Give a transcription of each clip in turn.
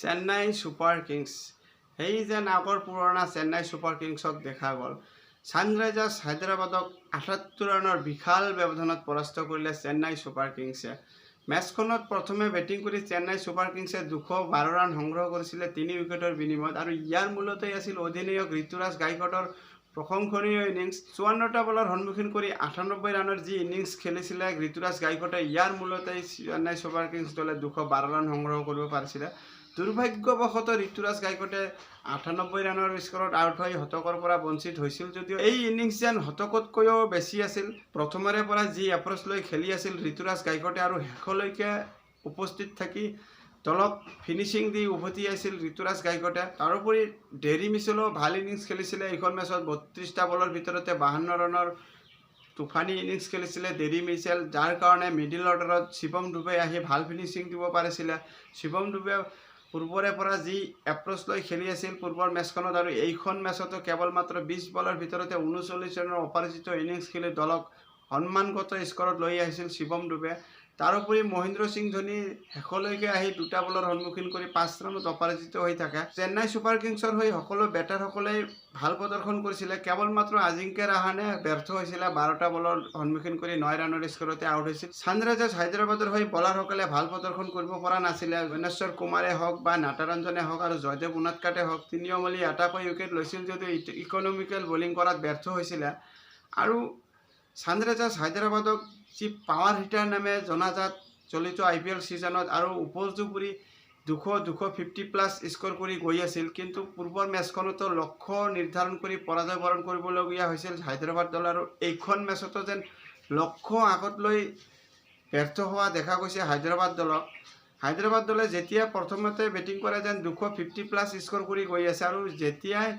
Chennai super Kings সেই যেন আগৰ পুৰণা চেন্নাই ছুপাৰ কিংছক দেখা গ'ল। ছানৰাইজাৰ্ছ হায়দৰাবাদক ৭৮ ৰানৰ বিশাল ব্যৱধানত পৰাস্ত কৰিলে চেন্নাই ছুপাৰ কিংছে। মেচখনত প্ৰথমে বেটিং কৰি চেন্নাই ছুপাৰ কিংছে ২১২ ৰান সংগ্ৰহ কৰিছিলে ৩ উইকেটৰ বিনিময়ত, আৰু ইয়াৰ মূলতেই আছিল অধিনায়ক ঋতুৰাজ গাইকোৱাডৰ প্ৰশংসনীয় ইনিংছ। ৫৪টা বলৰ সন্মুখীন কৰি ৯৮ ৰানৰ যি ইনিংছ খেলিছিলে ঋতুৰাজ গাইকোৱাডে, ইয়াৰ মূলতেই চেন্নাই ছুপাৰ কিংছ দলে ২১২ ৰান সংগ্ৰহ কৰিব পাৰিছিলে। দুৰ্ভাগ্যবশতঃ ঋতুৰাজ গাইকোৱাডে ৯৮ ৰানৰ স্কৰত আউট হৈ শতকৰ পৰা বঞ্চিত হৈছিল যদিও এই ইনিংছ যেন শতকতকৈও বেছি আছিল। প্ৰথমৰে পৰা যি এপ্ৰ'চ লৈ খেলি আছিল ঋতুৰাজ গাইকোৱাডে আৰু শেষলৈকে উপস্থিত থাকি দলক ফিনিচিং দি উভতি আহিছিল ঋতুৰাজ গাইকোৱাডে। তাৰোপৰি ডেৰি মিচেলেও ভাল ইনিংছ খেলিছিলে এইখন মেচত। ৩২টা বলৰ ভিতৰতে ৫২ ৰানৰ তুফানী ইনিংছ খেলিছিলে ডেৰি মিচেল, যাৰ কাৰণে মিডিল অৰ্ডাৰত শিৱম ডুবে আহি ভাল ফিনিচিং দিব পাৰিছিলে। শিৱম ডুবে পূৰ্বৰে পৰা যি এপ্ৰ'চ লৈ খেলি আছিল পূৰ্বৰ মেচখনত, আৰু এইখন মেচতো কেৱল মাত্ৰ ২০ বলৰ ভিতৰতে ৩৯ ৰানৰ অপৰাজিত ইনিংছ খেলি দলক সন্মানগত স্কৰত লৈ আহিছিল শিৱম ডুবে। তাৰোপৰি মহেন্দ্ৰ সিং ধোনী শেষলৈকে আহি ২টা বলৰ সন্মুখীন কৰি ৫ ৰানত অপৰাজিত হৈ থাকে। চেন্নাই ছুপাৰ কিংছৰ হৈ সকলো বেটাৰসকলেই ভাল প্ৰদৰ্শন কৰিছিলে, কেৱল মাত্ৰ আজিংক্য ৰাহানে ব্যৰ্থ হৈছিলে। ১২টা বলৰ সন্মুখীন কৰি ৯ ৰানৰ স্কৰতে আউট হৈছিল। ছানৰাইজাৰ্ছ হায়দৰাবাদৰ হৈ বলাৰসকলে ভাল প্ৰদৰ্শন কৰিব পৰা নাছিলে। ভুৱনেশ্বৰ কুমাৰে হওক বা নাটাৰঞ্জনে হওক আৰু জয়দেৱ উনাদকাটে হওক, তিনিও মিলি এটাকৈ উইকেট লৈছিল যদিও ইকনমিকেল বলিং কৰাত ব্যৰ্থ হৈছিলে। আৰু ছানৰাইজাৰ্ছ হায়দৰাবাদক যি পাৱাৰ হিটাৰ নামে জনাজাত চলিত IPL ছিজনত আৰু উপৰ্যুপৰি ২৫০+ স্ক'ৰ কৰি গৈ আছিল, কিন্তু পূৰ্বৰ মেচখনতো লক্ষ্য নিৰ্ধাৰণ কৰি পৰাজয় বৰণ কৰিবলগীয়া হৈছিল হায়দৰাবাদ দল, আৰু এইখন মেচতো যেন লক্ষ্য আগত লৈ ব্যৰ্থ হোৱা দেখা গৈছে হায়দৰাবাদ দলক। হায়দৰাবাদ দলে যেতিয়া প্ৰথমতে বেটিং কৰে যেন ২৫০+ স্ক'ৰ কৰি গৈ আছে, আৰু যেতিয়াই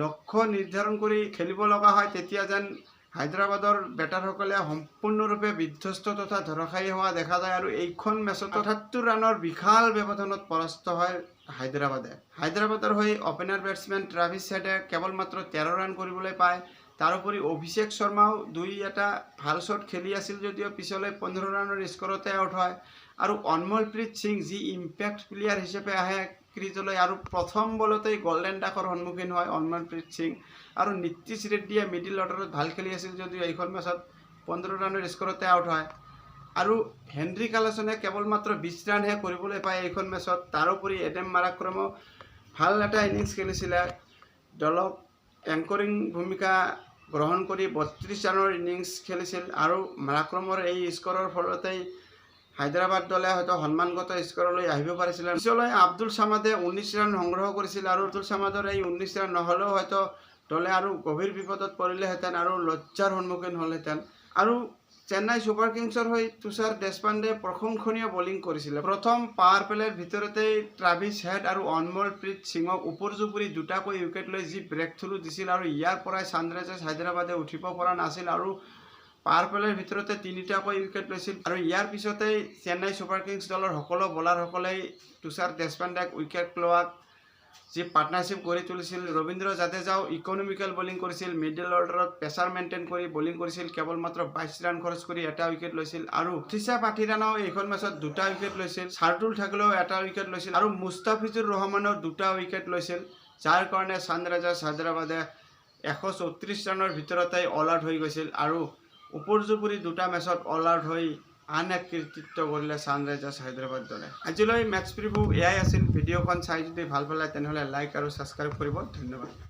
লক্ষ্য নিৰ্ধাৰণ কৰি খেলিব লগা হয় তেতিয়া যেন হায়দৰাবাদৰ বেটাৰসকলে সম্পূৰ্ণৰূপে বিধ্বস্ত তথা ধৰাশায়ী হোৱা দেখা যায়, আৰু এইখন মেচত ৭৮ ৰানৰ বিশাল ব্যৱধানত পৰাস্ত হয় হায়দৰাবাদে। হায়দৰাবাদৰ হৈ অপেনাৰ বেটছমেন ট্ৰাভিছ হেডে কেৱল মাত্ৰ ১৩ ৰান কৰিবলৈ পায়। তাৰোপৰি অভিষেক শৰ্মাও ২-এটা ভাল শ্বট খেলি আছিল যদিও পিছলৈ ১৫ ৰানৰ স্কৰতে আউট হয়। আৰু অনমলপ্ৰীত সিং যি ইম্পেক্ট প্লেয়াৰ হিচাপে আহে ক্ৰিজলৈ, আৰু প্ৰথম বলতেই গল্ডেন ডাকৰ সন্মুখীন হয় অনমলপ্ৰীত সিং। আৰু নীতিশ ৰেড্ডীয়ে মিডিল অৰ্ডাৰত ভাল খেলি আছিল যদিও এইখন মেচত ১৫ ৰানৰ স্কৰতে আউট হয়। আৰু হেনৰি কালাছনে কেৱল মাত্ৰ ২০ ৰানহে কৰিবলৈ পায় এইখন মেচত। তাৰোপৰি এডেম মাৰাক্ৰমেও ভাল এটা ইনিংছ খেলিছিলে, দলক এংকৰিং ভূমিকা গ্ৰহণ কৰি ৩২ ৰানৰ ইনিংছ খেলিছিল, আৰু মাৰাক্ৰমৰ এই স্কৰৰ ফলতেই হায়দৰাবাদ দলে হয়তো সন্মানগত স্কৰলৈ আহিব পাৰিছিলে। পিছলৈ আব্দুল ছামাদে ১৯ ৰান সংগ্ৰহ কৰিছিল, আৰু আব্দুল ছামাদৰ এই ১৯ ৰান নহ'লেও হয়তো দলে আৰু গভীৰ বিপদত পৰিলেহেঁতেন আৰু লজ্জাৰ সন্মুখীন হ'লহেঁতেন। আৰু চেন্নাই ছুপাৰ কিংছৰ হৈ তুষাৰ দেশপাণ্ডে প্ৰশংসনীয় বলিং কৰিছিলে। প্ৰথম পাৱাৰ প্লেৰ ভিতৰতেই ট্ৰাভিছ হেড আৰু অনমলপ্ৰীত সিঙক উপৰ্যুপৰি ২টাকৈ উইকেট লৈ যি ব্ৰেক থ্ৰু দিছিল, আৰু ইয়াৰ পৰাই ছানৰাইজাৰ্ছ হায়দৰাবাদে উঠিব পৰা নাছিল, আৰু পাৱাৰ প্লেৰ ভিতৰতে ৩টাকৈ উইকেট লৈছিল। আৰু ইয়াৰ পিছতেই চেন্নাই ছুপাৰ কিংছ দলৰ সকলো বলাৰসকলেই তুষাৰ দেশপাণ্ডেক উইকেট লোৱাক যি পাৰ্টনাৰশ্বিপ গঢ়ি তুলিছিল। ৰবীন্দ্ৰ জাদেজাও ইকনমিকেল বলিং কৰিছিল, মিডল অৰ্ডাৰত প্ৰেছাৰ মেইনটেইন কৰি বলিং কৰিছিল, কেৱল মাত্ৰ ২২ ৰান খৰচ কৰি এটা উইকেট লৈছিল। আৰু থিছা পাঠিৰানাও এইখন মেচত ২টা উইকেট লৈছিল, শাৰ্দুল ঠাকুৰেও এটা উইকেট লৈছিল, আৰু মুস্তাফিজুৰ ৰহমানেও 2টা উইকেট লৈছিল, যাৰ কাৰণে ছানৰাইজাৰ্ছ হায়দৰাবাদে ১৩৪ ৰানৰ ভিতৰতেই অল আউট হৈ গৈছিল, আৰু উপৰ্যুপৰি 2টা মেচত অল আউট হৈ আন এক কৃতিত্ব কৰিলে ছানৰাইজাৰ্ছ হায়দৰাবাদ দলে। আজিলৈ মেটচ প্ৰিভিউ এয়াই আছিল। ভিডিঅ'খন চাই যদি ভাল পালে তেনেহ'লে লাইক আৰু ছাবস্ক্ৰাইব কৰিব। ধন্যবাদ।